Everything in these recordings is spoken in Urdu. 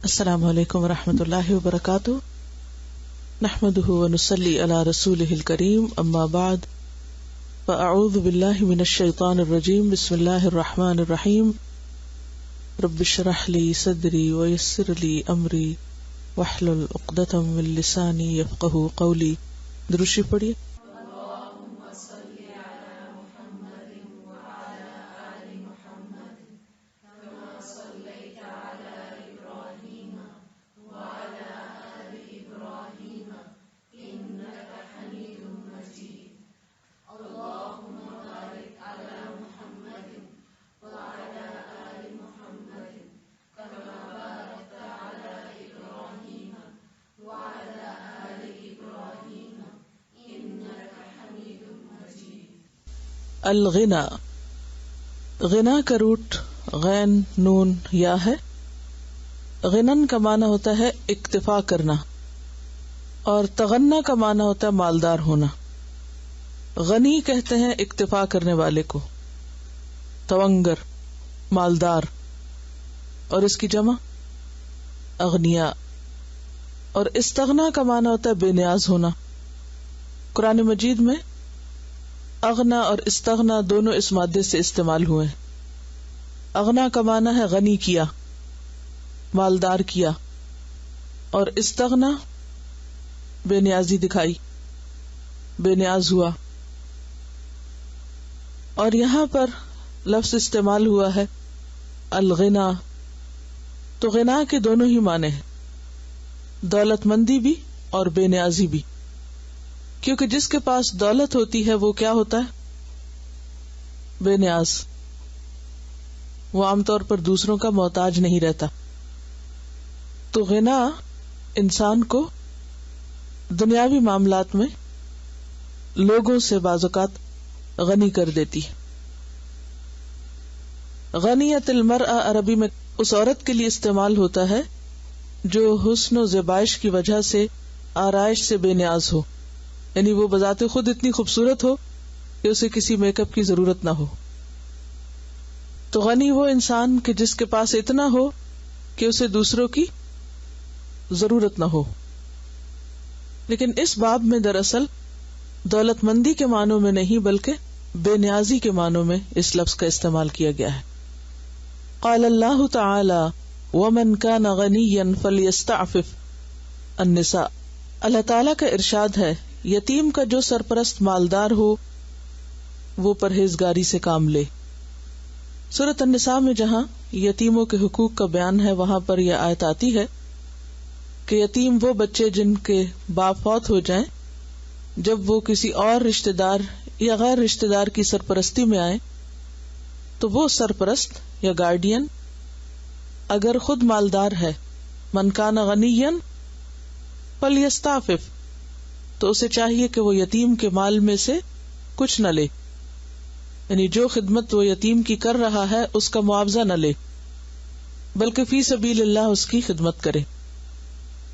السلام علیکم ورحمۃ اللہ وبرکاتہ، نحمده ونصلی علی رسولہ الکریم، اما بعد فاعوذ باللہ من الشیطان الرجیم، بسم اللہ الرحمن الرحیم، رب اشرح لی صدری ویسر لی امری واحلل عقدۃ من لسانی یفقہوا قولی۔ درود پڑھیے۔ الغنا، غنا کا روٹ غین نون یا ہے۔ غنن کا معنی ہوتا ہے اکتفا کرنا، اور تغنا کا معنی ہوتا ہے مالدار ہونا۔ غنی کہتے ہیں اکتفا کرنے والے کو، تونگر مالدار، اور اس کی جمع اغنیا۔ اور استغنا کا معنی ہوتا ہے بے نیاز ہونا۔ قرآن مجید میں اغنا اور استغنا دونوں اس مادے سے استعمال ہوئے ہیں۔ اغنا کا معنی ہے غنی کیا، مالدار کیا، اور استغنا بے نیازی دکھائی، بے نیاز ہوا۔ اور یہاں پر لفظ استعمال ہوا ہے الغنا، تو غنا کے دونوں ہی معنی ہیں، دولت مندی بھی اور بے نیازی بھی، کیونکہ جس کے پاس دولت ہوتی ہے وہ کیا ہوتا ہے؟ بے نیاز۔ وہ عام طور پر دوسروں کا محتاج نہیں رہتا۔ تو غنا انسان کو دنیاوی معاملات میں لوگوں سے بعض اوقات غنی کر دیتی ہے۔ غنیت المرأة عربی میں اس عورت کے لیے استعمال ہوتا ہے جو حسن و زیبائش کی وجہ سے آرائش سے بے نیاز ہو، یعنی وہ بذات خود اتنی خوبصورت ہو کہ اسے کسی میک اپ کی ضرورت نہ ہو۔ تو غنی وہ انسان کہ جس کے پاس اتنا ہو کہ اسے دوسروں کی ضرورت نہ ہو۔ لیکن اس باب میں دراصل دولت مندی کے معنوں میں نہیں بلکہ بے نیازی کے معنوں میں اس لفظ کا استعمال کیا گیا ہے۔ قال اللہ تعالی ومن کان غنیا فلیستعفف النساء، اللہ تعالی کا ارشاد ہے یتیم کا جو سرپرست مالدار ہو وہ پرہیزگاری سے کام لے۔ سورۃ النساء میں جہاں یتیموں کے حقوق کا بیان ہے وہاں پر یہ آیت آتی ہے کہ یتیم وہ بچے جن کے باپ فوت ہو جائیں جب وہ کسی اور رشتہ دار یا غیر رشتہ دار کی سرپرستی میں آئیں تو وہ سرپرست یا گارڈین اگر خود مالدار ہے، من کان غنیا فلیستعفف، تو اسے چاہیے کہ وہ یتیم کے مال میں سے کچھ نہ لے، یعنی جو خدمت وہ یتیم کی کر رہا ہے اس کا معاوضہ نہ لے بلکہ فی سبیل اللہ اس کی خدمت کرے۔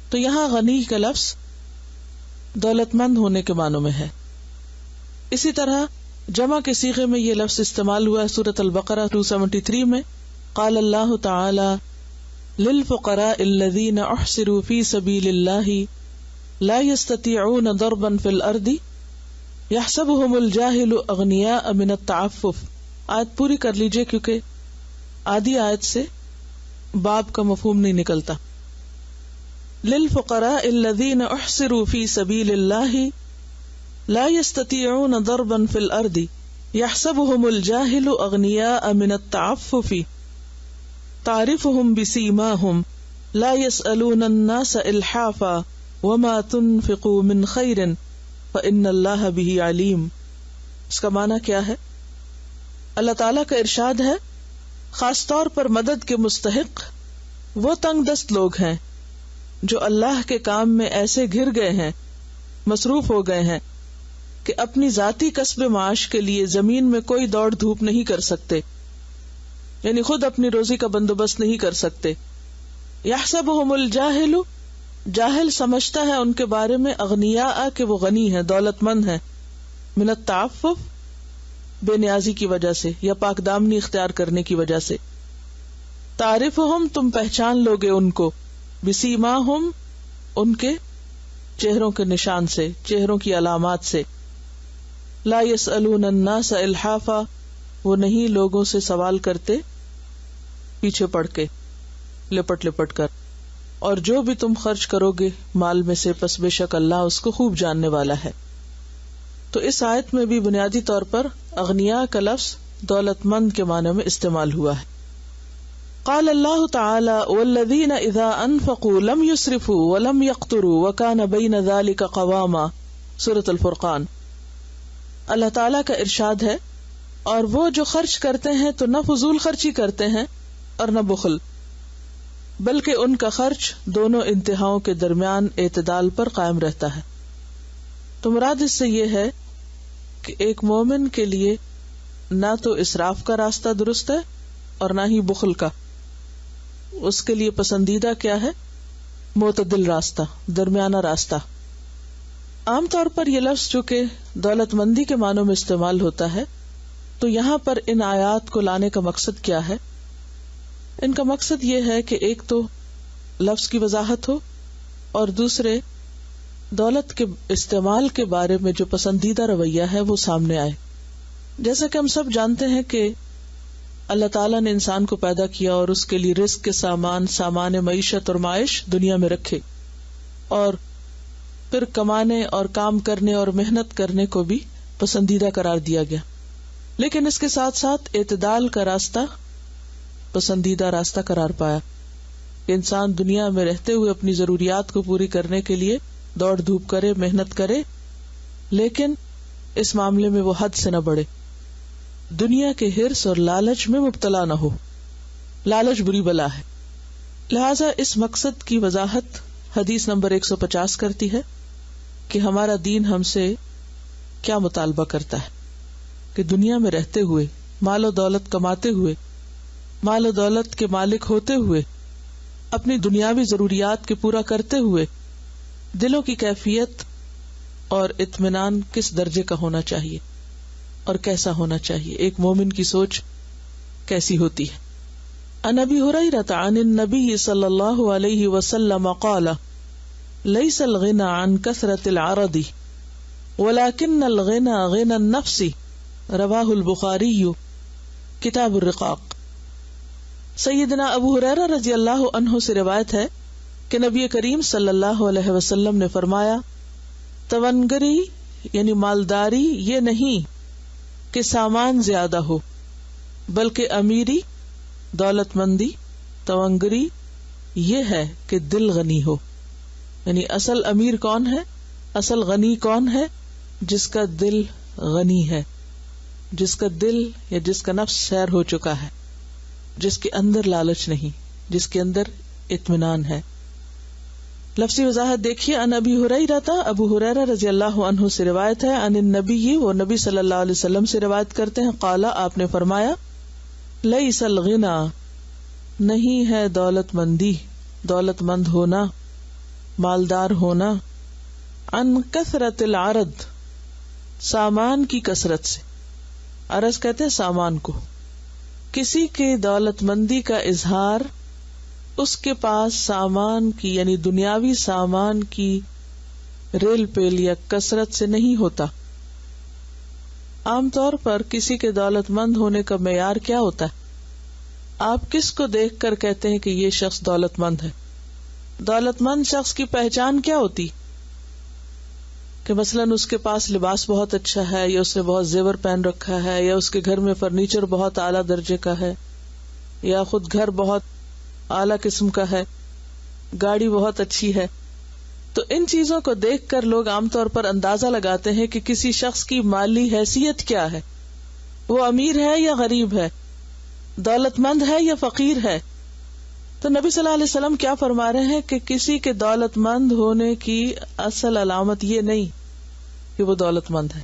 تو یہاں غنی کا لفظ دولت مند ہونے کے معنوں میں ہے۔ اسی طرح جمع کے صیغے میں یہ لفظ استعمال ہوا ہے سورۃ البقرہ 273 میں، قال اللہ تعالی للفقراء الذین احصروا فی سبیل اللہ لا يستطيعون ضربا في الارض يحسبهم الجاهل اغنياء من التعفف۔ آیت پوری کر لیجئے کیونکہ آدھی آیت سے باب کا مفہوم نہیں نکلتا۔ للفقراء الذين احصروا في سبيل الله لا يستطيعون ضربا في الارض يحسبهم الجاهل اغنياء من التعفف تعرفهم بسيماهم لا يسألون الناس الحافا وما تنفقوا من خیر فإن اللہ بہ علیم۔ اس کا معنی کیا ہے؟ اللہ تعالیٰ کا ارشاد ہے خاص طور پر مدد کے مستحق وہ تنگ دست لوگ ہیں جو اللہ کے کام میں ایسے گر گئے ہیں، مصروف ہو گئے ہیں کہ اپنی ذاتی کسب معاش کے لیے زمین میں کوئی دوڑ دھوپ نہیں کر سکتے، یعنی خود اپنی روزی کا بندوبست نہیں کر سکتے۔ یحسبہم الجاہل، جاہل سمجھتا ہے ان کے بارے میں اغنیاء کہ وہ غنی ہیں، دولت مند ہیں، من التعفف بے نیازی کی وجہ سے یا پاک دامنی اختیار کرنے کی وجہ سے، تعرفہم تم پہچان لوگے ان کو، بسیماہم، ان کے چہروں کے نشان سے، چہروں کی علامات سے. لا یسألون الناس الحافا، وہ نہیں لوگوں سے سوال کرتے پیچھے پڑ کے، لپٹ لپٹ کر. اور جو بھی تم خرچ کرو گے مال میں سے، پس بے شک اللہ اس کو خوب جاننے والا ہے. تو اس آیت میں بھی بنیادی طور پر اغنیاء کا لفظ دولت مند کے معنی میں استعمال ہوا ہے. قال اللہ تعالی والذین اذا انفقوا لم یسرفوا ولم یقتروا وکان بین ذلک قواما، سورۃ الفرقان. اللہ تعالیٰ کا ارشاد ہے، اور وہ جو خرچ کرتے ہیں تو نہ فضول خرچی کرتے ہیں اور نہ بخل، بلکہ ان کا خرچ دونوں انتہاؤں کے درمیان اعتدال پر قائم رہتا ہے. تو مراد اس سے یہ ہے کہ ایک مومن کے لیے نہ تو اسراف کا راستہ درست ہے اور نہ ہی بخل کا. اس کے لیے پسندیدہ کیا ہے؟ معتدل راستہ، درمیانہ راستہ. عام طور پر یہ لفظ چونکہ دولت مندی کے معنوں میں استعمال ہوتا ہے، تو یہاں پر ان آیات کو لانے کا مقصد کیا ہے؟ ان کا مقصد یہ ہے کہ ایک تو لفظ کی وضاحت ہو، اور دوسرے دولت کے استعمال کے بارے میں جو پسندیدہ رویہ ہے وہ سامنے آئے. جیسا کہ ہم سب جانتے ہیں کہ اللہ تعالیٰ نے انسان کو پیدا کیا اور اس کے لیے رزق کے سامان معیشت اور معاش دنیا میں رکھے، اور پھر کمانے اور کام کرنے اور محنت کرنے کو بھی پسندیدہ قرار دیا گیا. لیکن اس کے ساتھ ساتھ اعتدال کا راستہ پسندیدہ راستہ قرار پایا کہ انسان دنیا میں رہتے ہوئے اپنی ضروریات کو پوری کرنے کے لیے دوڑ دھوپ کرے، محنت کرے، لیکن اس معاملے میں وہ حد سے نہ بڑھے، دنیا کے حرص اور لالچ میں مبتلا نہ ہو. لالچ بری بلا ہے. لہذا اس مقصد کی وضاحت حدیث نمبر 150 کرتی ہے کہ ہمارا دین ہم سے کیا مطالبہ کرتا ہے کہ دنیا میں رہتے ہوئے، مال و دولت کماتے ہوئے، مال و دولت کے مالک ہوتے ہوئے، اپنی دنیاوی ضروریات کے پورا کرتے ہوئے دلوں کی کیفیت اور اطمینان کس درجے کا ہونا چاہیے اور کیسا ہونا چاہیے، ایک مومن کی سوچ کیسی ہوتی ہے. عن ابی ہریرہ عن النبی صلی اللہ علیہ وسلم قال لیس الغنى عن کثرة العرض ولكن الغنى غنى النفس، رواہ البخاری کتاب الرقاق. سیدنا ابو ہریرہ رضی اللہ عنہ سے روایت ہے کہ نبی کریم صلی اللہ علیہ وسلم نے فرمایا، تونگری یعنی مالداری یہ نہیں کہ سامان زیادہ ہو، بلکہ امیری، دولت مندی، تونگری یہ ہے کہ دل غنی ہو. یعنی اصل امیر کون ہے، اصل غنی کون ہے؟ جس کا دل غنی ہے، جس کا دل یا جس کا نفس سیر ہو چکا ہے، جس کے اندر لالچ نہیں، جس کے اندر اطمینان ہے. لفظی وضاحت دیکھیے. ان ابی ہریرہ، ابو ہریرہ رضی اللہ عنہ سے روایت ہے، ان النبی، وہ نبی صلی اللہ علیہ وسلم سے روایت کرتے ہیں، قال، آپ نے فرمایا، لیس الغنى، نہیں ہے دولت مندی، دولت مند ہونا، مالدار ہونا، عن کثرت العرض، سامان کی کثرت سے. عرض کہتے ہیں سامان کو. کسی کے دولت مندی کا اظہار اس کے پاس سامان کی یعنی دنیاوی سامان کی ریل پیل یا کثرت سے نہیں ہوتا. عام طور پر کسی کے دولت مند ہونے کا معیار کیا ہوتا ہے؟ آپ کس کو دیکھ کر کہتے ہیں کہ یہ شخص دولت مند ہے؟ دولت مند شخص کی پہچان کیا ہوتی؟ کہ مثلاً اس کے پاس لباس بہت اچھا ہے، یا اس نے بہت زیور پہن رکھا ہے، یا اس کے گھر میں فرنیچر بہت اعلیٰ درجے کا ہے، یا خود گھر بہت اعلیٰ قسم کا ہے، گاڑی بہت اچھی ہے. تو ان چیزوں کو دیکھ کر لوگ عام طور پر اندازہ لگاتے ہیں کہ کسی شخص کی مالی حیثیت کیا ہے، وہ امیر ہے یا غریب ہے، دولت مند ہے یا فقیر ہے. تو نبی صلی اللہ علیہ وسلم کیا فرما رہے ہیں کہ کسی کے دولت مند ہونے کی اصل علامت یہ نہیں کہ وہ دولت مند ہے،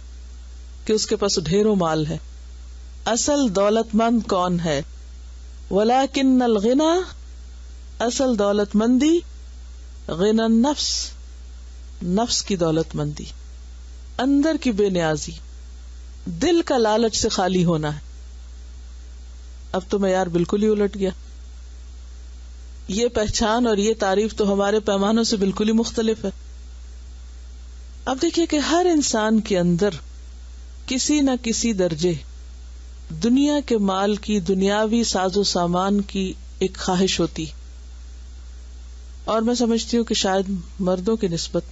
کہ اس کے پاس ڈھیروں مال ہے. اصل دولت مند کون ہے؟ ولیکن الغنى، اصل دولت مندی، غنى النفس، نفس کی دولت مندی، اندر کی بے نیازی، دل کا لالچ سے خالی ہونا ہے. اب تو معیار بالکل ہی الٹ گیا. یہ پہچان اور یہ تعریف تو ہمارے پیمانوں سے بالکل ہی مختلف ہے. اب دیکھیے کہ ہر انسان کے اندر کسی نہ کسی درجے دنیا کے مال کی، دنیاوی ساز و سامان کی ایک خواہش ہوتی، اور میں سمجھتی ہوں کہ شاید مردوں کی نسبت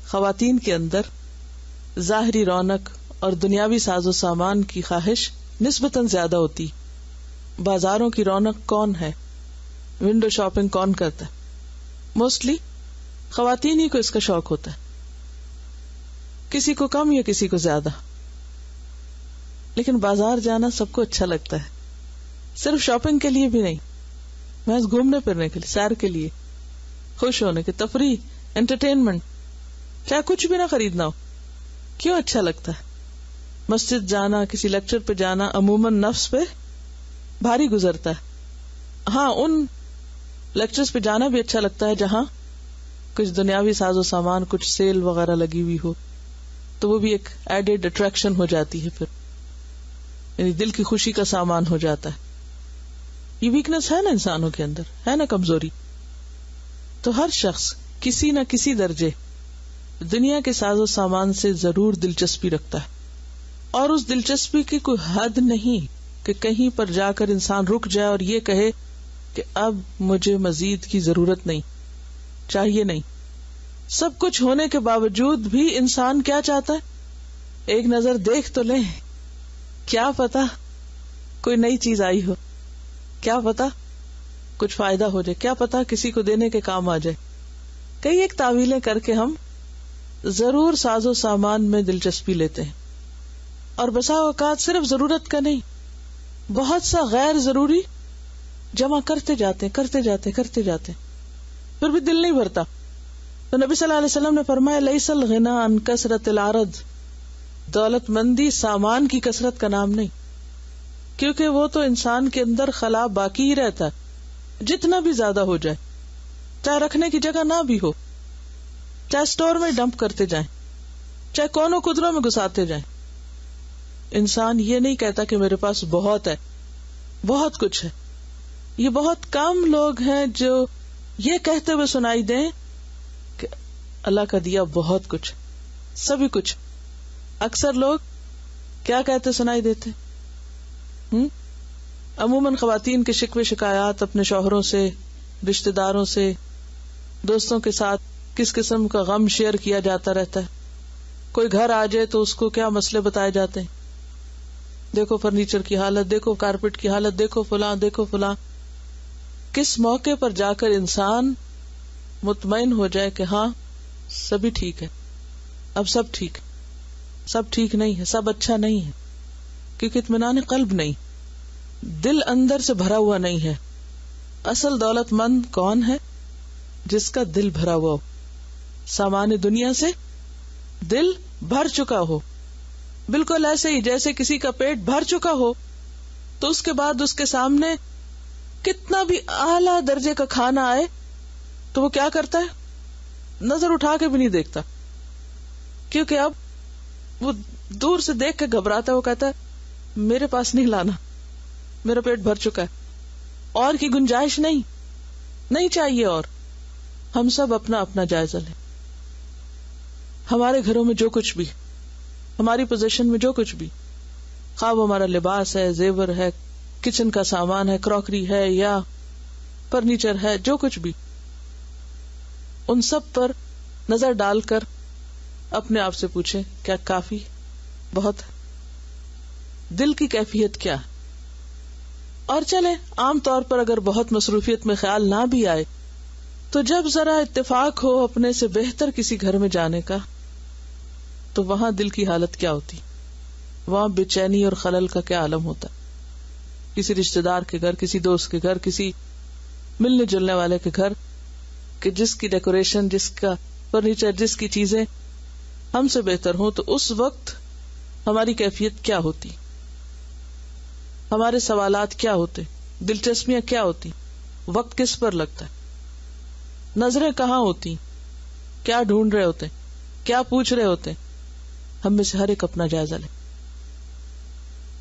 خواتین کے اندر ظاہری رونق اور دنیاوی ساز و سامان کی خواہش نسبتاً زیادہ ہوتی. بازاروں کی رونق کون ہے، ونڈو شاپنگ کون کرتا ہے؟ موسٹلی خواتین ہی کو اس کا شوق ہوتا ہے، کسی کو کم یا کسی کو زیادہ. لیکن بازار جانا سب کو اچھا لگتا ہے، صرف شاپنگ کے لیے بھی نہیں، محض گھومنے پھرنے کے لیے، سیر کے لیے، خوش ہونے کے، تفریح، انٹرٹینمنٹ، چاہے کچھ بھی نہ خریدنا ہو، کیوں اچھا لگتا ہے. مسجد جانا، کسی لیکچر پہ جانا عموماً نفس پہ بھاری گزرتا ہے. ہاں، ان لیکچرز پہ جانا بھی اچھا لگتا ہے جہاں کچھ دنیاوی ساز و سامان، کچھ سیل وغیرہ لگی ہوئی ہو، تو وہ بھی ایک ایڈڈ اٹریکشن ہو جاتی ہے، پھر یعنی دل کی خوشی کا سامان ہو جاتا ہے. یہ ویکنس ہے نا انسانوں کے اندر، ہے نا کمزوری. تو ہر شخص کسی نہ کسی درجے دنیا کے ساز و سامان سے ضرور دلچسپی رکھتا ہے، اور اس دلچسپی کی کوئی حد نہیں کہ کہیں پر جا کر انسان رک جائے اور یہ کہے کہ اب مجھے مزید کی ضرورت نہیں، چاہیے نہیں. سب کچھ ہونے کے باوجود بھی انسان کیا چاہتا ہے؟ ایک نظر دیکھ تو لیں، کیا پتا کوئی نئی چیز آئی ہو، کیا پتا کچھ فائدہ ہو جائے، کیا پتا کسی کو دینے کے کام آ جائے. کئی ایک تعویلیں کر کے ہم ضرور ساز و سامان میں دلچسپی لیتے ہیں، اور بسا اوقات صرف ضرورت کا نہیں، بہت سا غیر ضروری جمع کرتے جاتے ہیں، پھر بھی دل نہیں بھرتا. تو نبی صلی اللہ علیہ وسلم نے فرمایا لیس الغنی عن کثرت العرض، دولت مندی سامان کی کثرت کا نام نہیں، کیونکہ وہ تو انسان کے اندر خلا باقی ہی رہتا ہے، جتنا بھی زیادہ ہو جائے، چاہے رکھنے کی جگہ نہ بھی ہو، چاہے اسٹور میں ڈمپ کرتے جائیں، چاہے کونوں قدروں میں گھساتے جائیں. انسان یہ نہیں کہتا کہ میرے پاس بہت ہے، بہت کچھ ہے. یہ بہت کم لوگ ہیں جو یہ کہتے ہوئے سنائی دیں کہ اللہ کا دیا بہت کچھ، سبھی کچھ. اکثر لوگ کیا کہتے سنائی دیتے؟ عموماً خواتین کے شکوے شکایات اپنے شوہروں سے، رشتہ داروں سے، دوستوں کے ساتھ کس قسم کا غم شیئر کیا جاتا رہتا ہے. کوئی گھر آ جائے تو اس کو کیا مسئلے بتائے جاتے ہیں، دیکھو فرنیچر کی حالت، دیکھو کارپیٹ کی حالت، دیکھو فلاں دیکھو فلاں. کس موقع پر جا کر انسان مطمئن ہو جائے کہ ہاں سبھی ٹھیک ہے، اب سب ٹھیک، سب ٹھیک نہیں ہے، سب اچھا نہیں ہے، کیونکہ اطمینان قلب نہیں، دل اندر سے بھرا ہوا نہیں ہے. اصل دولت مند کون ہے؟ جس کا دل بھرا ہوا ہو، سامان دنیا سے دل بھر چکا ہو. بالکل ایسے ہی جیسے کسی کا پیٹ بھر چکا ہو تو اس کے بعد اس کے سامنے کتنا بھی اعلیٰ درجے کا کھانا آئے تو وہ کیا کرتا ہے؟ نظر اٹھا کے بھی نہیں دیکھتا، کیونکہ اب وہ دور سے دیکھ کے گھبراتا ہے. وہ کہتا ہے میرے پاس نہیں لانا، میرا پیٹ بھر چکا ہے، اور کی گنجائش نہیں چاہیے. اور ہم سب اپنا اپنا جائزہ لیں. ہمارے گھروں میں جو کچھ بھی، ہماری پوزیشن میں جو کچھ بھی، خواہ وہ ہمارا لباس ہے، زیور ہے، کچن کا سامان ہے، کراکری ہے یا فرنیچر ہے، جو کچھ بھی، ان سب پر نظر ڈال کر اپنے آپ سے پوچھیں کیا کافی، بہت ہے؟ دل کی کیفیت کیا ہے؟ اور چلے عام طور پر اگر بہت مصروفیت میں خیال نہ بھی آئے تو جب ذرا اتفاق ہو اپنے سے بہتر کسی گھر میں جانے کا تو وہاں دل کی حالت کیا ہوتی، وہاں بے چینی اور خلل کا کیا عالم ہوتا. کسی رشتہ دار کے گھر، کسی دوست کے گھر، کسی ملنے جلنے والے کے گھر کہ جس کی ڈیکوریشن، جس کا فرنیچر، جس کی چیزیں ہم سے بہتر ہوں، تو اس وقت ہماری کیفیت کیا ہوتی، ہمارے سوالات کیا ہوتے، دلچسپیاں کیا ہوتی، وقت کس پر لگتا ہے، نظریں کہاں ہوتی، کیا ڈھونڈ رہے ہوتے، کیا پوچھ رہے ہوتے. ہم میں سے ہر ایک اپنا جائزہ لے.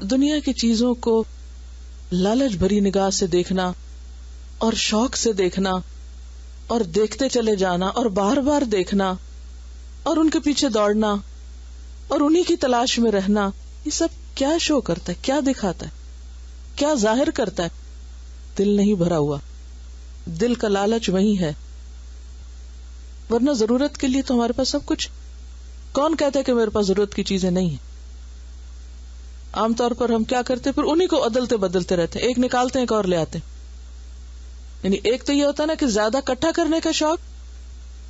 دنیا کی چیزوں کو لالچ بھری نگاہ سے دیکھنا اور شوق سے دیکھنا اور دیکھتے چلے جانا اور بار بار دیکھنا اور ان کے پیچھے دوڑنا اور انہی کی تلاش میں رہنا، یہ سب کیا شو کرتا ہے، کیا دکھاتا ہے، کیا ظاہر کرتا ہے؟ دل نہیں بھرا ہوا، دل کا لالچ وہی ہے. ورنہ ضرورت کے لیے تو ہمارے پاس سب کچھ. کون کہتا ہے کہ میرے پاس ضرورت کی چیزیں نہیں ہیں؟ عام طور پر ہم کیا کرتے، پھر انہی کو عدلتے بدلتے رہتے، ایک نکالتے ہیں ایک اور لے آتے. یعنی ایک تو یہ ہوتا ہے نا کہ زیادہ کٹھا کرنے کا شوق،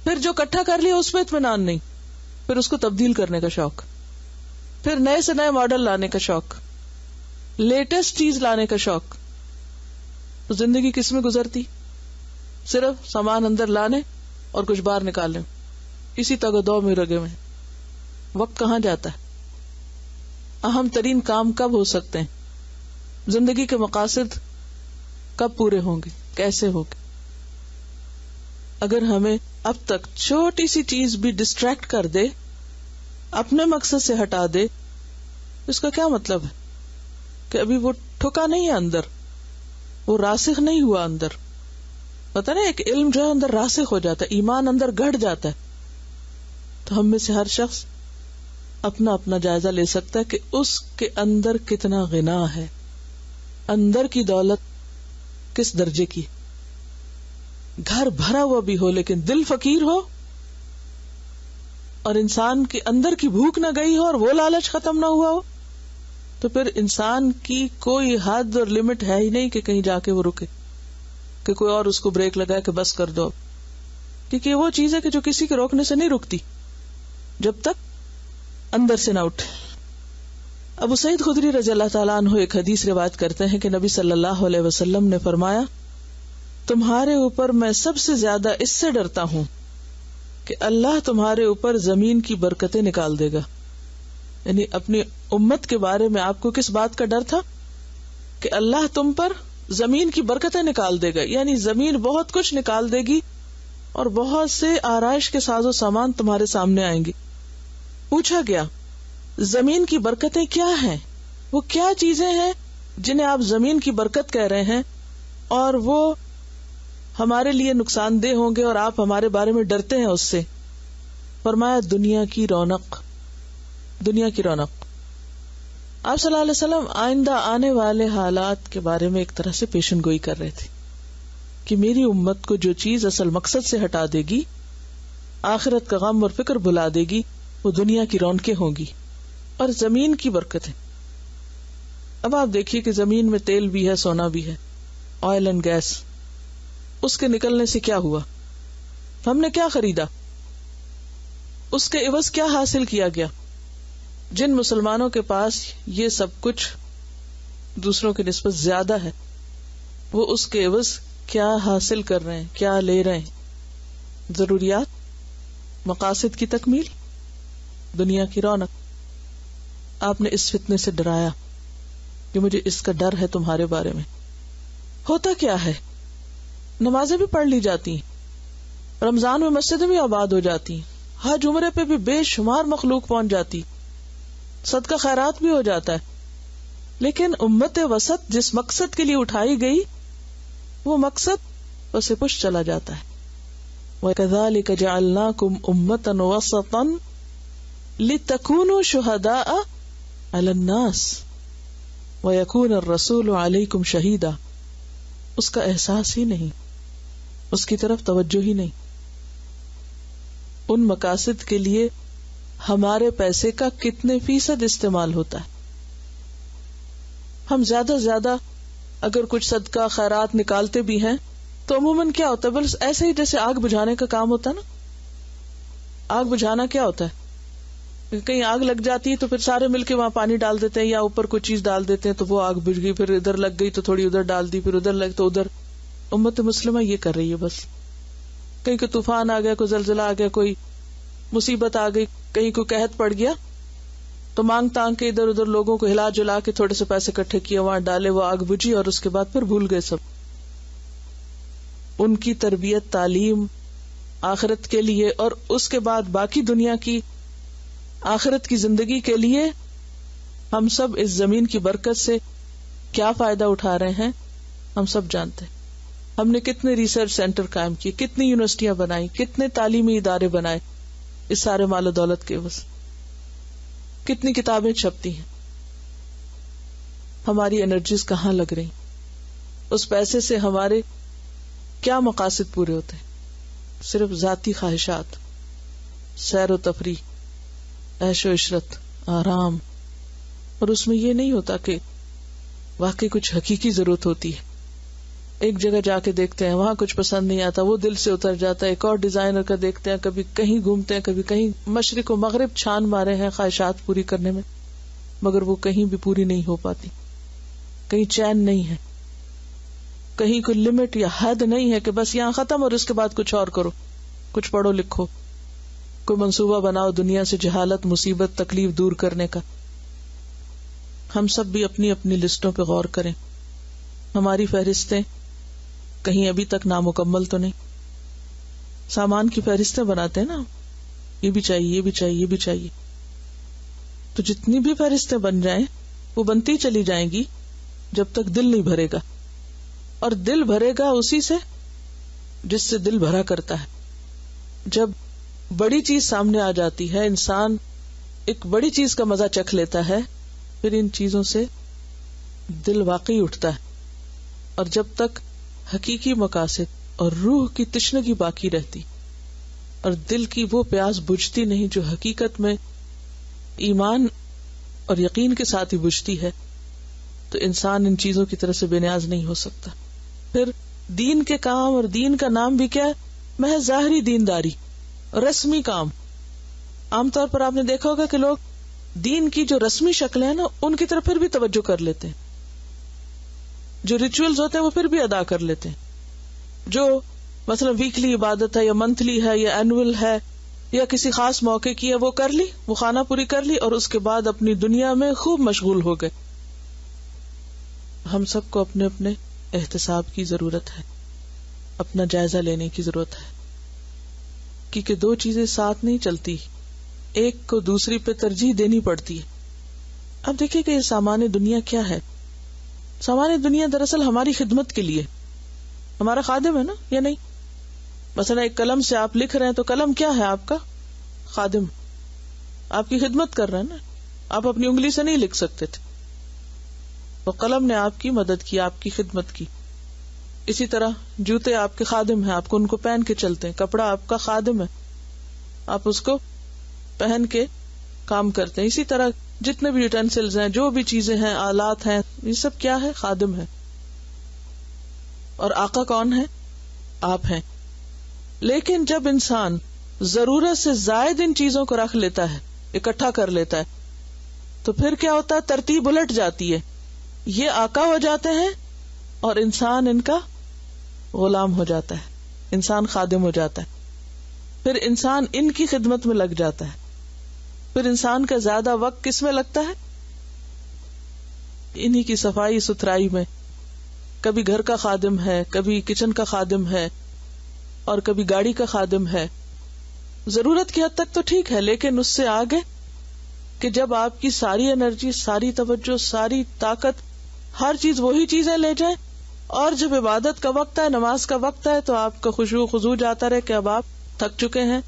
پھر جو کٹھا کر لیا اس میں اطمینان نہیں، پھر اس کو تبدیل کرنے کا شوق، پھر نئے سے نئے ماڈل لانے کا شوق، لیٹسٹ چیز لانے کا شوق. تو زندگی کس میں گزرتی؟ صرف سامان اندر لانے اور کچھ باہر نکالنے، اسی تگدو میں رگے میں. وقت کہاں جاتا ہے؟ اہم ترین کام کب ہو سکتے ہیں؟ زندگی کے مقاصد کب پورے ہوں گے، کیسے ہوں گے؟ اگر ہمیں اب تک چھوٹی سی چیز بھی ڈسٹریکٹ کر دے، اپنے مقصد سے ہٹا دے، اس کا کیا مطلب ہے؟ کہ ابھی وہ ٹھکا نہیں ہے اندر، وہ راسخ نہیں ہوا اندر. پتہ نا ایک علم جو ہے اندر راسخ ہو جاتا ہے، ایمان اندر گڑ جاتا ہے. تو ہم میں سے ہر شخص اپنا اپنا جائزہ لے سکتا ہے کہ اس کے اندر کتنا غنا ہے، اندر کی دولت کس درجے کی. گھر بھرا ہوا بھی ہو لیکن دل فقیر ہو، اور انسان کے اندر کی بھوک نہ گئی ہو اور وہ لالچ ختم نہ ہوا ہو، تو پھر انسان کی کوئی حد اور لمٹ ہے ہی نہیں کہ کہیں جا کے وہ رکے، کہ کوئی اور اس کو بریک لگائے کہ بس کر دو. کیونکہ وہ چیز ہے کہ جو کسی کے روکنے سے نہیں رکتی جب تک اندر سے نہ اٹھے. ابو سعید خدری رضی اللہ تعالیٰ عنہ ایک حدیث روایت کرتے ہیں کہ نبی صلی اللہ علیہ وسلم نے فرمایا، تمہارے اوپر میں سب سے زیادہ اس سے ڈرتا ہوں کہ اللہ تمہارے اوپر زمین کی برکتیں نکال دے گا. یعنی اپنی امت کے بارے میں آپ کو کس بات کا ڈر تھا؟ کہ اللہ تم پر زمین کی برکتیں نکال دے گا. یعنی زمین بہت کچھ نکال دے گی اور بہت سے آرائش کے ساز و سامان تمہارے سامنے آئیں گے. پوچھا گیا زمین کی برکتیں کیا ہیں؟ وہ کیا چیزیں ہیں جنہیں آپ زمین کی برکت کہہ رہے ہیں اور وہ ہمارے لیے نقصان دہ ہوں گے اور آپ ہمارے بارے میں ڈرتے ہیں اس سے؟ فرمایا دنیا کی رونق. دنیا کی رونق. آپ صلی اللہ علیہ وسلم آئندہ آنے والے حالات کے بارے میں ایک طرح سے پیشن گوئی کر رہے تھے کہ میری امت کو جو چیز اصل مقصد سے ہٹا دے گی، آخرت کا غم اور فکر بھلا دے گی، وہ دنیا کی رونقیں ہوں گی اور زمین کی برکتیں. اب آپ دیکھیے کہ زمین میں تیل بھی ہے، سونا بھی ہے، آئل اینڈ گیس. اس کے نکلنے سے کیا ہوا؟ ہم نے کیا خریدا؟ اس کے عوض کیا حاصل کیا گیا؟ جن مسلمانوں کے پاس یہ سب کچھ دوسروں کی نسبت زیادہ ہے، وہ اس کے عوض کیا حاصل کر رہے ہیں، کیا لے رہے ہیں؟ ضروریات، مقاصد کی تکمیل، دنیا کی رونق. آپ نے اس فتنے سے ڈرایا کہ مجھے اس کا ڈر ہے تمہارے بارے میں. ہوتا کیا ہے؟ نمازیں بھی پڑھ لی جاتی ہیں، رمضان میں مسجدیں بھی آباد ہو جاتی ہیں، حج عمرے پہ بھی بے شمار مخلوق پہنچ جاتی، صدقہ خیرات بھی ہو جاتا ہے. لیکن امت وسط جس مقصد کے لیے اٹھائی گئی، وہ مقصد اسے پش چلا جاتا ہے. وَكَذَلِكَ جَعَلْنَاكُمْ أُمَّةً وَسَطًا لِتَكُونُوا شُهَدَاءَ عَلَى النَّاسِ وَيَكُونَ الرَّسُولُ عَلَيْكُمْ شَهِيدًا. اس کا احساس ہی نہیں، اس کی طرف توجہ ہی نہیں. ان مقاصد کے لیے ہمارے پیسے کا کتنے فیصد استعمال ہوتا ہے؟ ہم زیادہ سے زیادہ اگر کچھ صدقہ خیرات نکالتے بھی ہیں تو عموماً کیا ہوتا ہے؟ بس ایسے ہی جیسے آگ بجھانے کا کام ہوتا ہے نا. آگ بجھانا کیا ہوتا ہے؟ کہیں آگ لگ جاتی ہے تو پھر سارے مل کے وہاں پانی ڈال دیتے ہیں یا اوپر کوئی چیز ڈال دیتے ہیں تو وہ آگ بجھ گئی، پھر ادھر لگ گئی تو تھوڑی ادھر ڈال دی، پھر ادھر لگ تو ادھر. امت مسلمہ یہ کر رہی ہے. بس کہیں کوئی طوفان آ گیا، کوئی زلزلہ آ گیا، کوئی مصیبت آ گئی، کہیں کوئی قحط پڑ گیا تو مانگ تانگ کے ادھر ادھر لوگوں کو ہلا جلا کے تھوڑے سے پیسے اکٹھے کیے، وہاں ڈالے، وہ آگ بجھی اور اس کے بعد پھر بھول گئے سب. ان کی تربیت، تعلیم آخرت کے لیے اور اس کے بعد باقی دنیا کی آخرت کی زندگی کے لیے ہم سب اس زمین کی برکت سے کیا فائدہ اٹھا رہے ہیں ہم سب جانتے ہیں. ہم نے کتنے ریسرچ سینٹر قائم کیے، کتنی یونیورسٹیاں بنائی، کتنے تعلیمی ادارے بنائے اس سارے مال و دولت کے عوض، کتنی کتابیں چھپتی ہیں. ہماری انرجیز کہاں لگ رہی؟ اس پیسے سے ہمارے کیا مقاصد پورے ہوتے ہیں؟ صرف ذاتی خواہشات، سیر و تفریح، عیش و عشرت، آرام. اور اس میں یہ نہیں ہوتا کہ واقعی کچھ حقیقی ضرورت ہوتی ہے. ایک جگہ جا کے دیکھتے ہیں، وہاں کچھ پسند نہیں آتا، وہ دل سے اتر جاتا ہے. ایک اور ڈیزائنر کا دیکھتے ہیں، کبھی کہیں گھومتے ہیں، کبھی کہیں، مشرق و مغرب چھان مارے ہیں خواہشات پوری کرنے میں، مگر وہ کہیں بھی پوری نہیں ہو پاتی. کہیں چین نہیں ہے، کہیں کوئی لمٹ یا حد نہیں ہے کہ بس یہاں ختم اور اس کے بعد کچھ اور کرو، کچھ پڑھو لکھو، کوئی منصوبہ بناؤ دنیا سے جہالت، مصیبت، تکلیف دور کرنے کا. ہم سب بھی اپنی اپنی لسٹوں پہ غور کریں. ہماری فہرستیں کہیں ابھی تک نامکمل تو نہیں؟ سامان کی فہرستیں بناتے ہیں نا، یہ بھی چاہیے، یہ بھی چاہیے، یہ بھی چاہیے. تو جتنی بھی فہرستیں بن جائیں وہ بنتی چلی جائیں گی جب تک دل نہیں بھرے گا. اور دل بھرے گا اسی سے جس سے دل بھرا کرتا ہے. جب بڑی چیز سامنے آ جاتی ہے، انسان ایک بڑی چیز کا مزہ چکھ لیتا ہے، پھر ان چیزوں سے دل واقعی اٹھتا ہے. اور جب تک حقیقی مقاصد اور روح کی تشنگی باقی رہتی اور دل کی وہ پیاس بجھتی نہیں جو حقیقت میں ایمان اور یقین کے ساتھ ہی بجھتی ہے، تو انسان ان چیزوں کی طرف سے بے نیاز نہیں ہو سکتا. پھر دین کے کام، اور دین کا نام بھی کیا ہے؟ محض ظاہری دینداری، رسمی کام. عام طور پر آپ نے دیکھا ہوگا کہ لوگ دین کی جو رسمی شکلیں ہیں نا ان کی طرف پھر بھی توجہ کر لیتے ہیں، جو ریچولز ہوتے ہیں وہ پھر بھی ادا کر لیتے ہیں. جو مثلا ویکلی عبادت ہے یا منتھلی ہے یا اینول ہے یا کسی خاص موقع کی ہے وہ کر لی، وہ خانہ پوری کر لی، اور اس کے بعد اپنی دنیا میں خوب مشغول ہو گئے. ہم سب کو اپنے اپنے احتساب کی ضرورت ہے، اپنا جائزہ لینے کی ضرورت ہے، کیونکہ دو چیزیں ساتھ نہیں چلتی، ایک کو دوسری پہ ترجیح دینی پڑتی ہے. اب دیکھیں کہ یہ سامان دنیا کیا ہے. سامان دنیا دراصل ہماری خدمت کے لیے ہمارا خادم ہے نا، یا نہیں؟ مثلا ایک قلم سے آپ لکھ رہے ہیں تو قلم کیا ہے؟ آپ کا خادم، آپ کی خدمت کر رہا ہے نا. آپ اپنی انگلی سے نہیں لکھ سکتے تھے، تو قلم نے آپ کی مدد کی، آپ کی خدمت کی. اسی طرح جوتے آپ کے خادم ہیں، آپ کو ان کو پہن کے چلتے ہیں. کپڑا آپ کا خادم ہے، آپ اس کو پہن کے کام کرتے ہیں. اسی طرح جتنے بھی یوٹینسلز ہیں، جو بھی چیزیں ہیں، آلات ہیں، یہ سب کیا ہے؟ خادم ہے. اور آقا کون ہے؟ آپ ہیں. لیکن جب انسان ضرورت سے زائد ان چیزوں کو رکھ لیتا ہے، اکٹھا کر لیتا ہے، تو پھر کیا ہوتا ہے؟ ترتیب الٹ جاتی ہے. یہ آقا ہو جاتے ہیں اور انسان ان کا غلام ہو جاتا ہے، انسان خادم ہو جاتا ہے. پھر انسان ان کی خدمت میں لگ جاتا ہے. پھر انسان کا زیادہ وقت کس میں لگتا ہے؟ انہی کی صفائی ستھرائی میں. کبھی گھر کا خادم ہے، کبھی کچن کا خادم ہے، اور کبھی گاڑی کا خادم ہے. ضرورت کی حد تک تو ٹھیک ہے، لیکن اس سے آگے کہ جب آپ کی ساری انرجی، ساری توجہ، ساری طاقت، ہر چیز وہی چیزیں لے جائیں، اور جب عبادت کا وقت ہے، نماز کا وقت ہے، تو آپ کا خشوع خضوع جاتا رہے کہ اب آپ تھک چکے ہیں.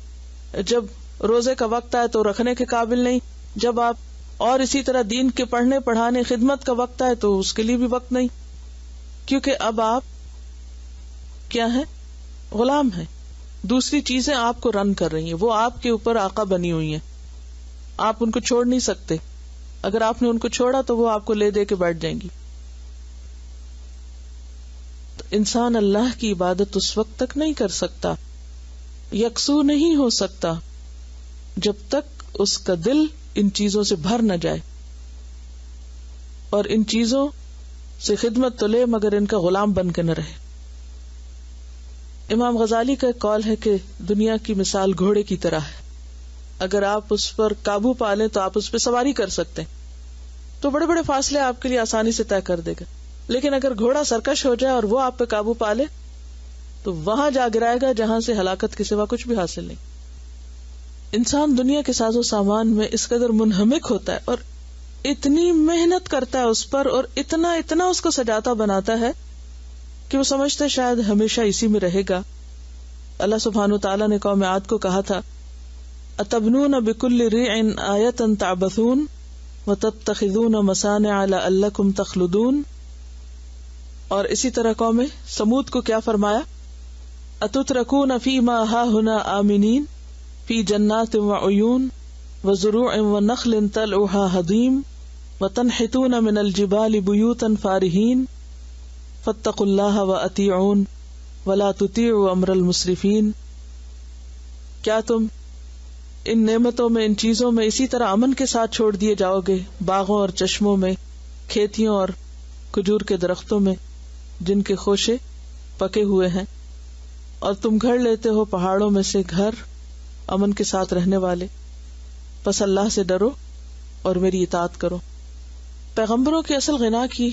جب روزے کا وقت آئے تو رکھنے کے قابل نہیں. جب آپ اور اسی طرح دین کے پڑھنے پڑھانے خدمت کا وقت آئے تو اس کے لیے بھی وقت نہیں، کیونکہ اب آپ کیا ہیں؟ غلام ہیں. دوسری چیزیں آپ کو رن کر رہی ہیں، وہ آپ کے اوپر آقا بنی ہوئی ہیں. آپ ان کو چھوڑ نہیں سکتے. اگر آپ نے ان کو چھوڑا تو وہ آپ کو لے دے کے بیٹھ جائیں گی. تو انسان اللہ کی عبادت اس وقت تک نہیں کر سکتا، یکسو نہیں ہو سکتا، جب تک اس کا دل ان چیزوں سے بھر نہ جائے. اور ان چیزوں سے خدمت تو لے مگر ان کا غلام بن کے نہ رہے. امام غزالی کا ایک قول ہے کہ دنیا کی مثال گھوڑے کی طرح ہے. اگر آپ اس پر قابو پا لیں تو آپ اس پہ سواری کر سکتے ہیں، تو بڑے بڑے فاصلے آپ کے لیے آسانی سے طے کر دے گا. لیکن اگر گھوڑا سرکش ہو جائے اور وہ آپ پہ قابو پا لے تو وہاں جا گرائے گا جہاں سے ہلاکت کے سوا کچھ بھی حاصل نہیں. انسان دنیا کے ساز و سامان میں اس قدر منہمک ہوتا ہے اور اتنی محنت کرتا ہے اس پر، اور اتنا اس کو سجاتا بناتا ہے کہ وہ سمجھتے شاید ہمیشہ اسی میں رہے گا. اللہ سبحانہ وتعالیٰ نے قوم عاد کو کہا تھا اتبنون بکل ریع آیۃ تعبثون وتتخذون مصانع لعلکم تخلدون. اور اسی طرح قوم سمود کو کیا فرمایا اتترکون فیما ہاہنا آمنین فی جنات وعیون وزروع ونخل طلعها ہضیم وتنحتون من الجبال بیوتا فارہین فاتقوا اللہ واطیعون ولا تطیعوا امر المسرفین. کیا تم ان نعمتوں میں، ان چیزوں میں اسی طرح امن کے ساتھ چھوڑ دیے جاؤ گے، باغوں اور چشموں میں، کھیتیوں اور کھجور کے درختوں میں جن کے خوشے پکے ہوئے ہیں، اور تم گھر لیتے ہو پہاڑوں میں سے گھر امن کے ساتھ رہنے والے. پس اللہ سے ڈرو اور میری اطاعت کرو. پیغمبروں کی اصل غنا کی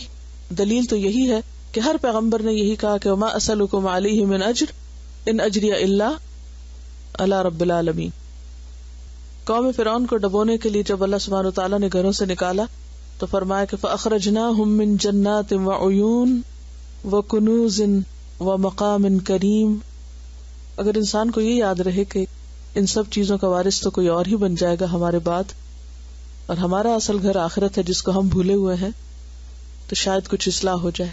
دلیل تو یہی ہے کہ ہر پیغمبر نے یہی کہا کہ وما اسألکم علیہ من اجر ان اجری الا علی رب العالمین. قوم فرعون کو ڈبونے کے لیے جب اللہ سبحانہ وتعالیٰ نے گھروں سے نکالا تو فرمایا کہ فاخرجناہم من جنات وعیون وکنوز ومقام کریم. اگر انسان کو یہ یاد رہے کہ ان سب چیزوں کا وارث تو کوئی اور ہی بن جائے گا ہمارے بعد، اور ہمارا اصل گھر آخرت ہے جس کو ہم بھولے ہوئے ہیں، تو شاید کچھ اصلاح ہو جائے.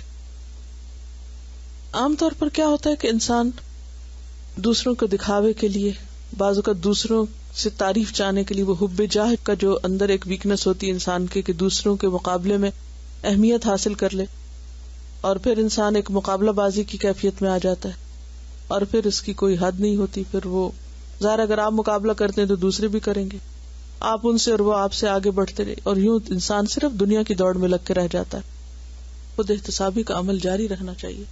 عام طور پر کیا ہوتا ہے کہ انسان دوسروں کو دکھاوے کے لیے، بعض اوقات دوسروں سے تعریف چاہنے کے لیے، وہ حب جاہ کا جو اندر ایک ویکنس ہوتی ہے انسان کے کہ دوسروں کے مقابلے میں اہمیت حاصل کر لے، اور پھر انسان ایک مقابلہ بازی کی کیفیت میں آ جاتا ہے، اور پھر اس کی کوئی حد نہیں ہوتی. پھر وہ ظاہر اگر آپ مقابلہ کرتے ہیں تو دوسرے بھی کریں گے، آپ ان سے اور وہ آپ سے آگے بڑھتے رہے، اور یوں انسان صرف دنیا کی دوڑ میں لگ کے رہ جاتا ہے. خود احتسابی کا عمل جاری رکھنا چاہیے.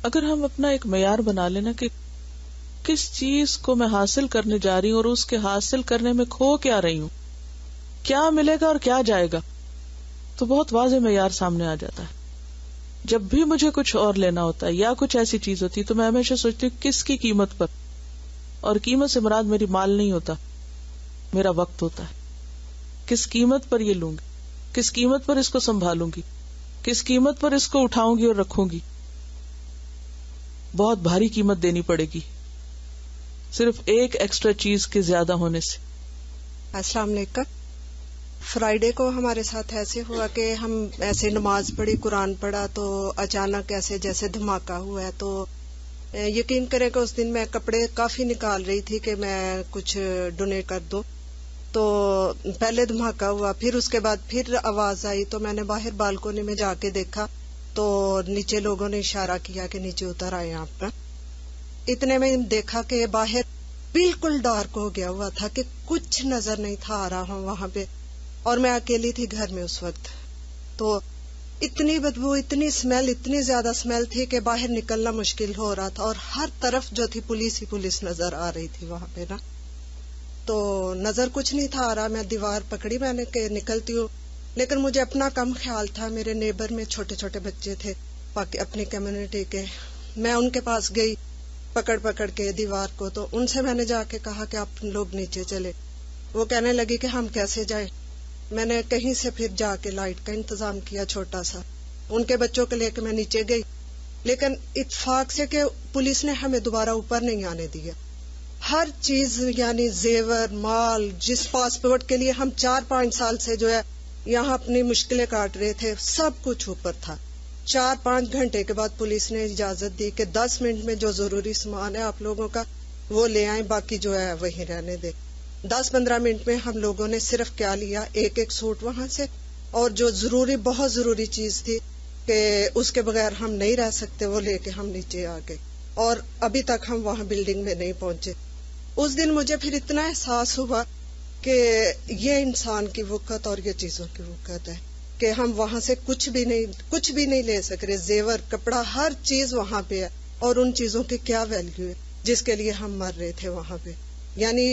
اگر ہم اپنا ایک معیار بنا لینا کہ کس چیز کو میں حاصل کرنے جا رہی ہوں اور اس کے حاصل کرنے میں کھو کیا رہی ہوں، کیا ملے گا اور کیا جائے گا، تو بہت واضح معیار سامنے آ جاتا ہے. جب بھی مجھے کچھ اور لینا ہوتا ہے یا کچھ ایسی چیز ہوتی ہے تو میں ہمیشہ سوچتی ہوں کس کی قیمت پر، اور قیمت سے مراد میری مال نہیں ہوتا، میرا وقت ہوتا ہے. کس قیمت پر یہ لوں گی، کس قیمت پر اس کو سنبھالوں گی، کس قیمت پر اس کو اٹھاؤں گی اور رکھوں گی. بہت بھاری قیمت دینی پڑے گی صرف ایک ایکسٹرا چیز کے زیادہ ہونے سے. السلام علیکم. فرائیڈے کو ہمارے ساتھ ایسے ہوا کہ ہم ایسے نماز پڑھی، قرآن پڑھا، تو اچانک ایسے جیسے دھماکہ ہوا ہے. تو یقین کریں کہ اس دن میں کپڑے کافی نکال رہی تھی کہ میں کچھ ڈونیٹ کر دوں. تو پہلے دھماکہ ہوا، پھر اس کے بعد پھر آواز آئی، تو میں نے باہر بالکونی میں جا کے دیکھا تو نیچے لوگوں نے اشارہ کیا کہ نیچے اتر آئے آپ. اتنے میں دیکھا کہ باہر بالکل ڈارک ہو گیا ہوا تھا کہ کچھ نظر نہیں تھا آ رہا وہاں پہ، اور میں اکیلی تھی گھر میں اس وقت. تو اتنی بدبو، اتنی اسمیل، اتنی زیادہ اسمیل تھی کہ باہر نکلنا مشکل ہو رہا تھا، اور ہر طرف جو تھی پولیس ہی پولیس نظر آ رہی تھی وہاں پہ نا. تو نظر کچھ نہیں تھا آ رہا. میں دیوار پکڑی میں نے کہ نکلتی ہوں، لیکن مجھے اپنا کم خیال تھا. میرے نیبر میں چھوٹے چھوٹے بچے تھے اپنی کمیونٹی کے. میں ان کے پاس گئی پکڑ کے دیوار کو، تو ان سے میں نے جا کے کہا کہ آپ لوگ نیچے چلے. وہ کہنے لگی کہ ہم کیسے جائیں. میں نے کہیں سے پھر جا کے لائٹ کا انتظام کیا چھوٹا سا، ان کے بچوں کو لے کے میں نیچے گئی. لیکن اتفاق سے کہ پولیس نے ہمیں دوبارہ اوپر نہیں آنے دیا. ہر چیز یعنی زیور، مال، جس پاسپورٹ کے لیے ہم 4-5 سال سے جو ہے یہاں اپنی مشکلیں کاٹ رہے تھے، سب کچھ اوپر تھا. 4-5 گھنٹے کے بعد پولیس نے اجازت دی کہ 10 منٹ میں جو ضروری سامان ہے آپ لوگوں کا وہ لے آئیں، باقی جو ہے وہیں رہنے دیں. 10-15 منٹ میں ہم لوگوں نے صرف کیا لیا، ایک سوٹ وہاں سے، اور جو ضروری بہت ضروری چیز تھی کہ اس کے بغیر ہم نہیں رہ سکتے وہ لے کے ہم نیچے آ گئے. اور ابھی تک ہم وہاں بلڈنگ میں نہیں پہنچے. اس دن مجھے پھر اتنا احساس ہوا کہ یہ انسان کی وقت اور یہ چیزوں کی وقت ہے کہ ہم وہاں سے کچھ بھی نہیں لے سک رہے. زیور، کپڑا، ہر چیز وہاں پہ ہے، اور ان چیزوں کی کیا ویلیو ہے جس کے لیے ہم مر رہے تھے وہاں پہ. یعنی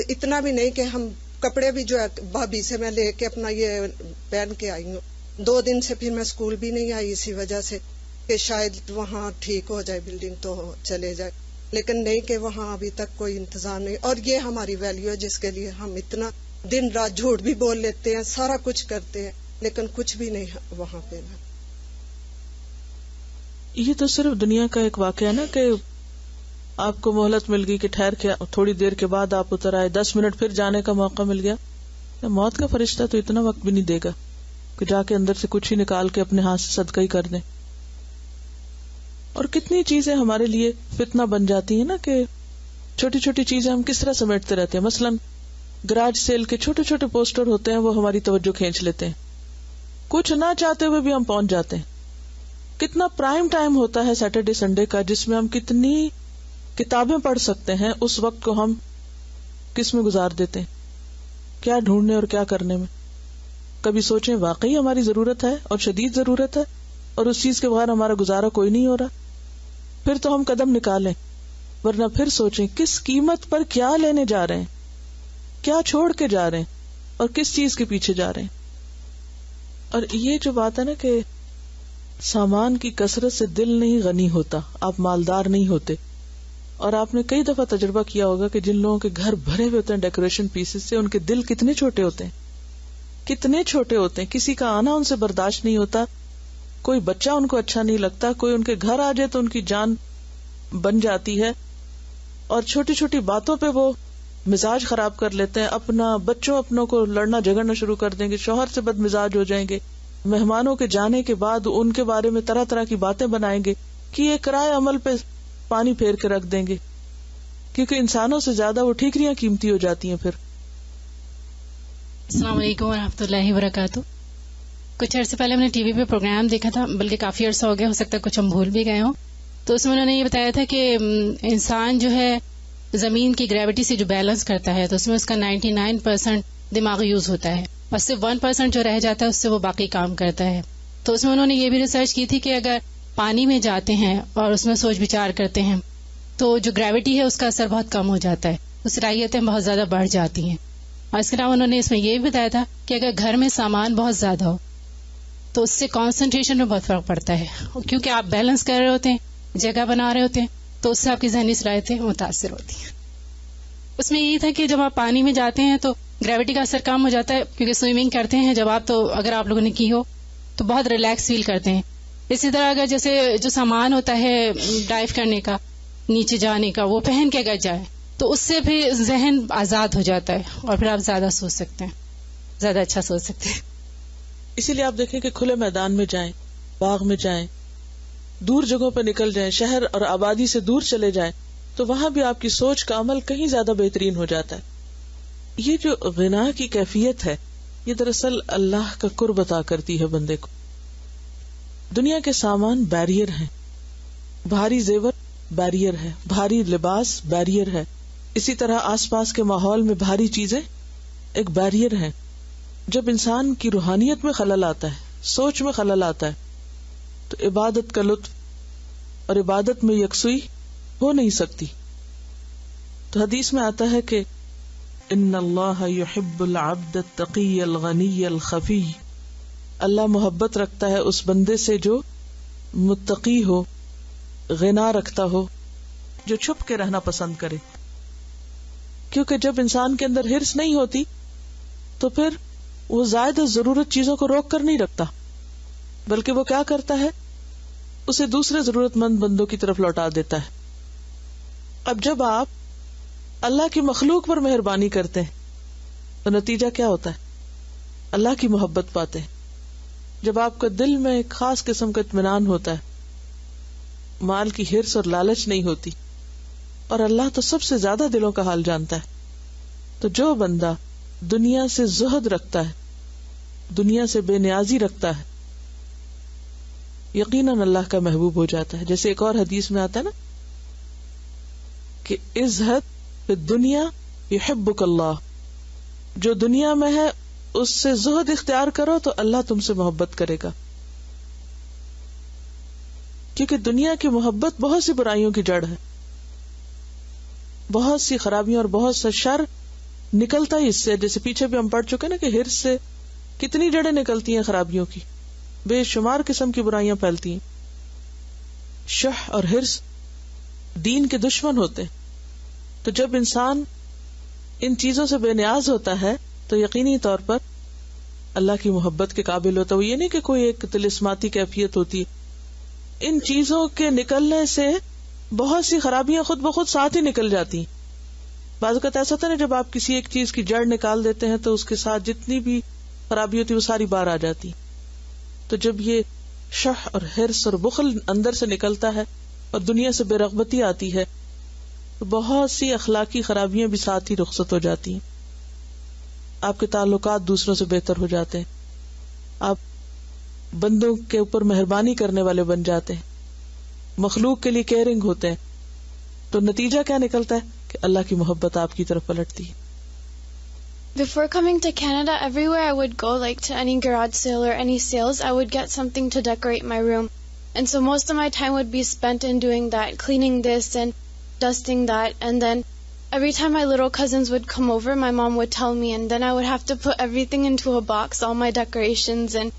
اتنا بھی نہیں کہ ہم کپڑے بھی جو ہے بھابھی سے میں لے کے اپنا یہ پہن کے آئی ہوں. 2 دن سے پھر میں اسکول بھی نہیں آئی اسی وجہ سے کہ شاید وہاں ٹھیک ہو جائے بلڈنگ تو چلے جائے، لیکن نہیں کہ وہاں ابھی تک کوئی انتظام نہیں. اور یہ ہماری ویلیو ہے جس کے لیے ہم اتنا دن رات جھوٹ بھی بول لیتے ہیں، سارا کچھ کرتے ہیں، لیکن کچھ بھی نہیں وہاں پہ. یہ تو صرف دنیا کا ایک واقعہ ہے نا کہ آپ کو مہلت مل گئی کہ ٹھہر کے تھوڑی دیر کے بعد آپ اتر آئے, 10 منٹ پھر جانے کا موقع مل گیا. موت کا فرشتہ تو اتنا وقت بھی نہیں دے گا کہ جا کے اندر سے کچھ ہی نکال کے اپنے ہاتھ سے صدقہ ہی کر دیں. اور کتنی چیزیں ہمارے لیے فتنہ بن جاتی ہیں نا کہ چھوٹی چھوٹی چیزیں ہم کس طرح سمیٹتے رہتے ہیں. مثلاً گراج سیل کے چھوٹے چھوٹے پوسٹر ہوتے ہیں, وہ ہماری توجہ کھینچ لیتے ہیں, کچھ نہ چاہتے ہوئے بھی ہم پہنچ جاتے ہیں. کتنا پرائم ٹائم ہوتا ہے سیٹرڈے سنڈے کا, جس میں ہم کتنی کتابیں پڑھ سکتے ہیں. اس وقت کو ہم کس میں گزار دیتے ہیں, کیا ڈھونڈنے اور کیا کرنے میں. کبھی سوچیں واقعی ہماری ضرورت ہے اور شدید ضرورت ہے, اور اس چیز کے بغیر ہمارا گزارا کوئی نہیں ہو رہا, پھر تو ہم قدم نکالیں. ورنہ پھر سوچیں کس قیمت پر کیا لینے جا رہے ہیں, کیا چھوڑ کے جا رہے ہیں, اور کس چیز کے پیچھے جا رہے ہیں. اور یہ جو بات ہے نا کہ سامان کی کثرت سے دل نہیں غنی ہوتا, آپ مالدار نہیں ہوتے. اور آپ نے کئی دفعہ تجربہ کیا ہوگا کہ جن لوگوں کے گھر بھرے ہوئے ہوتے ہیں ڈیکوریشن پیسز سے, ان کے دل کتنے چھوٹے ہوتے ہیں, کتنے چھوٹے ہوتے ہیں. کسی کا آنا ان سے برداشت نہیں ہوتا, کوئی بچہ ان کو اچھا نہیں لگتا, کوئی ان کے گھر آ جائے تو ان کی جان بن جاتی ہے. اور چھوٹی چھوٹی باتوں پہ وہ مزاج خراب کر لیتے ہیں اپنا. بچوں اپنوں کو لڑنا جھگڑنا شروع کر دیں گے, شوہر سے بد مزاج ہو جائیں گے, مہمانوں کے جانے کے بعد ان کے بارے میں طرح طرح کی باتیں بنائیں گے کہ یہ کرائے عمل پہ پانی پھیر کے رکھ دیں گے, کیونکہ انسانوں سے زیادہ وہ ٹھیکریاں قیمتی ہو جاتی ہیں. پھر السلام علیکم ورحمۃ اللہ وبرکاتہ. کچھ عرصے پہلے ہم نے ٹی وی پہ پروگرام دیکھا تھا, بلکہ کافی عرصہ ہو گیا, ہو سکتا ہے کچھ ہم بھول بھی گئے ہوں. تو اس میں انہوں نے یہ بتایا تھا کہ انسان جو ہے زمین کی گریوٹی سے جو بیلنس کرتا ہے, تو اس میں اس کا 99% دماغ یوز ہوتا ہے, اور صرف 1% جو رہ جاتا ہے اس سے وہ باقی کام کرتا ہے. تو اس میں انہوں نے یہ بھی ریسرچ کی تھی کہ اگر پانی میں جاتے ہیں اور اس میں سوچ بچار کرتے ہیں تو جو گریوٹی ہے اس کا اثر بہت کم ہو جاتا ہے, صلاحیتیں بہت زیادہ بڑھ جاتی ہیں. اور اس کے علاوہ انہوں نے اس میں یہ بھی بتایا تھا کہ اگر گھر میں سامان بہت زیادہ ہو تو اس سے کانسنٹریشن میں بہت فرق پڑتا ہے, کیونکہ آپ بیلنس کر رہے ہوتے ہیں, جگہ بنا رہے ہوتے ہیں, تو اس سے آپ کی ذہنی صلاحیتیں متاثر ہوتی ہیں. اس میں یہی تھا کہ جب آپ پانی میں جاتے ہیں تو گریوٹی کا اثر کم ہو جاتا ہے, کیونکہ سوئمنگ کرتے ہیں جب آپ, تو اگر آپ لوگوں نے کی ہو تو بہت ریلیکس فیل کرتے ہیں. اسی طرح اگر جیسے جو سامان ہوتا ہے ڈائیو کرنے کا, نیچے جانے کا, وہ پہن کے اگر جائے تو اس سے بھی ذہن آزاد ہو جاتا ہے, اور پھر آپ زیادہ سوچ سکتے ہیں, زیادہ اچھا سوچ سکتے ہیں. اسی لیے آپ دیکھیں کہ کھلے میدان میں جائیں, باغ میں جائیں, دور جگہوں پہ نکل جائیں, شہر اور آبادی سے دور چلے جائیں, تو وہاں بھی آپ کی سوچ کا عمل کہیں زیادہ بہترین ہو جاتا ہے. یہ جو غنا کی کیفیت ہے یہ دراصل اللہ کا قرب عطا کرتی ہے بندے کو. دنیا کے سامان بیریئر ہیں, بھاری زیور بیریئر ہے, بھاری لباس بیریئر ہے, اسی طرح آس پاس کے ماحول میں بھاری چیزیں ایک بیریئر ہیں. جب انسان کی روحانیت میں خلل آتا ہے, سوچ میں خلل آتا ہے, تو عبادت کا لطف اور عبادت میں یکسوئی ہو نہیں سکتی. تو حدیث میں آتا ہے کہ ان اللہ یحب العبد التقی الغنی الخفی, اللہ محبت رکھتا ہے اس بندے سے جو متقی ہو, غنا رکھتا ہو, جو چھپ کے رہنا پسند کرے. کیونکہ جب انسان کے اندر ہرس نہیں ہوتی تو پھر وہ زائد ضرورت چیزوں کو روک کر نہیں رکھتا, بلکہ وہ کیا کرتا ہے, اسے دوسرے ضرورت مند بندوں کی طرف لوٹا دیتا ہے. اب جب آپ اللہ کی مخلوق پر مہربانی کرتے ہیں تو نتیجہ کیا ہوتا ہے, اللہ کی محبت پاتے ہیں. جب آپ کا دل میں ایک خاص قسم کا اطمینان ہوتا ہے, مال کی ہرس اور لالچ نہیں ہوتی, اور اللہ تو سب سے زیادہ دلوں کا حال جانتا ہے. تو جو بندہ دنیا سے زہد رکھتا ہے, دنیا سے بے نیازی رکھتا ہے, یقیناً اللہ کا محبوب ہو جاتا ہے. جیسے ایک اور حدیث میں آتا ہے نا کہ ازہد فی الدنیا یحبک اللہ, جو دنیا میں ہے اس سے زہد اختیار کرو تو اللہ تم سے محبت کرے گا. کیونکہ دنیا کی محبت بہت سی برائیوں کی جڑ ہے, بہت سی خرابیاں اور بہت سا شر نکلتا ہی اس سے. جیسے پیچھے بھی ہم پڑھ چکے نا کہ ہرس سے کتنی جڑیں نکلتی ہیں خرابیوں کی, بے شمار قسم کی برائیاں پھیلتی ہیں. شح اور ہرس دین کے دشمن ہوتے ہیں. تو جب انسان ان چیزوں سے بے نیاز ہوتا ہے تو یقینی طور پر اللہ کی محبت کے قابل ہوتا ہے. وہ یہ نہیں کہ کوئی ایک طلسماتی کیفیت ہوتی ان چیزوں کے نکلنے سے بہت سی خرابیاں خود بخود ساتھ ہی نکل جاتی. بعض اوقات ایسا ہوتا ہے نا جب آپ کسی ایک چیز کی جڑ نکال دیتے ہیں تو اس کے ساتھ جتنی بھی خرابی ہوتی وہ ساری باہر آ جاتی. تو جب یہ شح اور حرص اور بخل اندر سے نکلتا ہے اور دنیا سے بے رغبتی آتی ہے تو بہت سی اخلاقی خرابیاں بھی ساتھ ہی رخصت ہو جاتی ہیں. آپ کے تعلقات دوسروں سے بہتر ہو جاتے ہیں, آپ بندوں کے اوپر مہربانی کرنے والے بن جاتے ہیں, مخلوق کے لیے کیئرنگ ہوتے ہیں. تو نتیجہ کیا نکلتا ہے کہ اللہ کی محبت آپ کی طرف پلٹتی ہے. Before coming to Canada, everywhere I would go, like to any garage sale or any sales, I would get something to decorate my room. And so most of my time would be spent in doing that, cleaning this and dusting that. And then every time my little cousins would come over, my mom would tell me, and then I would have to put everything into a box, all my decorations and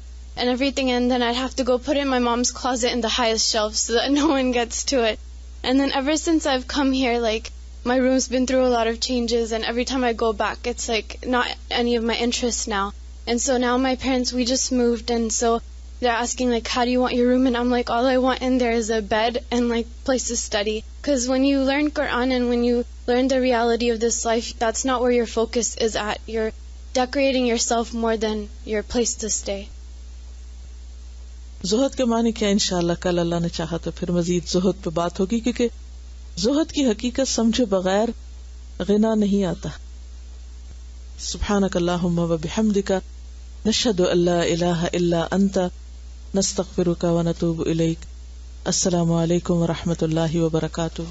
everything, and then I'd have to go put it in my mom's closet in the highest shelf so that no one gets to it. And then ever since I've come here, like, my room's been through a lot of changes, and every time I go back, it's like not any of my interests now. And so now my parents, we just moved, and so they're asking, like, how do you want your room? And I'm like, all I want in there is a bed and, like, place to study. Because when you learn Quran and when you learn the reality of this life, that's not where your focus is at. You're decorating yourself more than your place to stay. زہد کے معنی کیا؟ انشاءاللہ کل اللہ نے چاہا تو پھر مزید زہد پہ بات ہوگی, کیونکہ زہد کی حقیقت سمجھے بغیر غنا نہیں آتا. سبحانک اللہم و بحمدک نشہد ان لا الہ الا انت نستغفرک و نتوب الیک. السلام علیکم و رحمۃ اللہ وبرکاتہ.